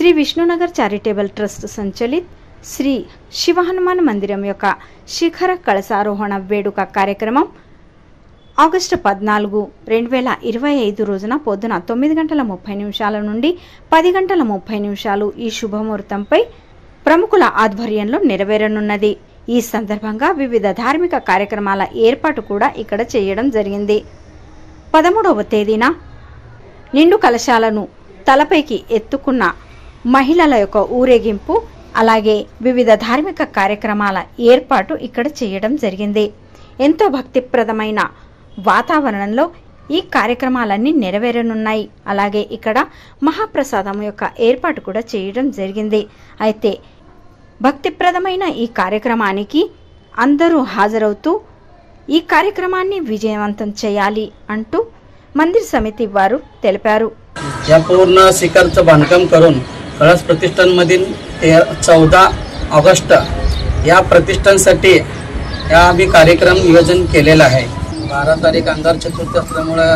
Shri Vishnunagar charitable trust సంచలిత Shri Shiva Hanuman మందిరం యొక్క శిఖర కలశారోహణ వేడుక కార్యక్రమం ఆగస్టు 14, 2025 రోజున పొద్దున 9:30 నుండి 10:30 ఈ శుభముహూర్తంపై ప్రముఖుల ఆధ్వర్యంలో నెరవేరనున్నది। ఈ సందర్భంగా వివిధ ధార్మిక కార్యక్రమాల ఏర్పాటు కూడా ఇక్కడ చేయడం జరిగింది। 13వ తేదీన నిండు కలశాలను తలపైకి ఎత్తుకున్న మహిళల యొక్క ఊరేగింపు, అలాగే వివిధ ధార్మిక కార్యక్రమాల ఏర్పాటు ఇక్కడ చేయడం జరిగింది। ఎంతో భక్తిప్రదమైన వాతావరణంలో ఈ కార్యక్రమాలన్నీ నెరవేరనున్నాయి। అలాగే ఇక్కడ మహాప్రసాదం యొక్క ఏర్పాటు కూడా చేయడం జరిగింది। అయితే భక్తిప్రదమైన ఈ కార్యక్రమానికి అందరూ హాజరవుతూ ఈ కార్యక్రమాన్ని విజయవంతం చేయాలి అంటూ मंदिर समिती वारू तेलपारू। या पूर्ण शिखरचं बांधकाम करून कळस प्रतिष्ठानमधील 14 ऑगस्ट या प्रतिष्ठानसाठी या आम्ही कार्यक्रम नियोजन केलेला आहे। 12 तारीख अंगार चतुर्थी असल्यामुळे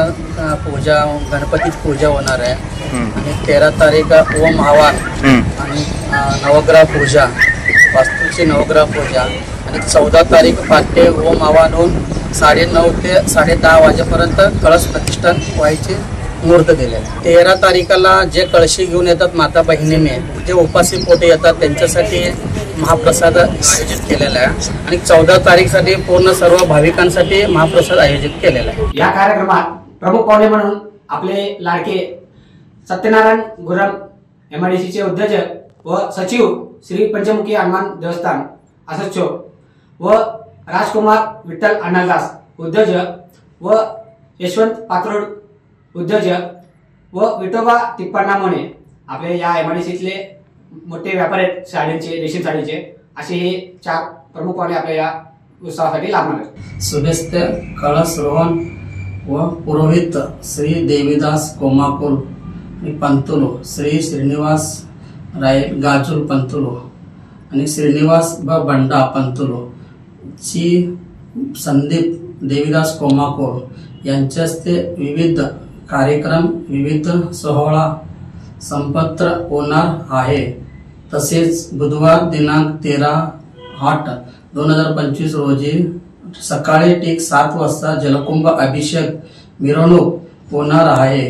पूजा गणपतीची पूजा होणार आहे आणि 13 तारीख ओम आवाहन आणि नवग्रह पूजा, वास्तूची नवग्रह पूजा आणि 14 तारीख पहाटे ओम आवाहन होऊन 9:30 ते 10:30 वाजेपर्यंत कळस प्रतिष्ठान व्हायचे मुहूर्त दिले। 13 तारीखला जे कळशी घेऊन येतात माता बहिणीने, जे उपासी पोटे येतात त्यांच्यासाठी महाप्रसाद आयोजित केलेला आहे आणि 14 तारीखसाठी पूर्ण सर्व भाविकांसाठी महाप्रसाद आयोजित केलेला आहे। या कार्यक्रमात प्रमुख पाहुणे म्हणून आपले लाडके सत्यनारायण गुरम MIDC चे अध्यक्ष व सचिव श्री पंचमुखी हनुमान देवस्थान अध्यक्ष व राजकुमार विठ्ठल अण्णादास उद्योजक व यशवंत पात्रोड उद्योजक व विठोबा तिप्पण्णामोने आपले या MIDCतले मोठे व्यापारी आहेत साड्यांचे, रेशीम साडीचे, असे हे 4 प्रमुख पाहुणे आपल्या या उत्सवासाठी लागणार आहेत। सुबेस्त कळस रोहन व पुरोहित श्री देवीदास कोमाकुल आणि पंतुलो श्री श्रीनिवास राय गाजुल पंतुलो आणि श्रीनिवास बंडा पंतुलो ची संदीप देवीदास कोमाकोर यांच्या हस्ते विविध कार्यक्रम, विविध सोहळा संपन्न होणार आहे। तसेच बुधवार दिनांक 13/8/2025 रोजी सकाळी ठीक 7 वाजता जलकुंभ अभिषेक मिरवणूक होणार आहे।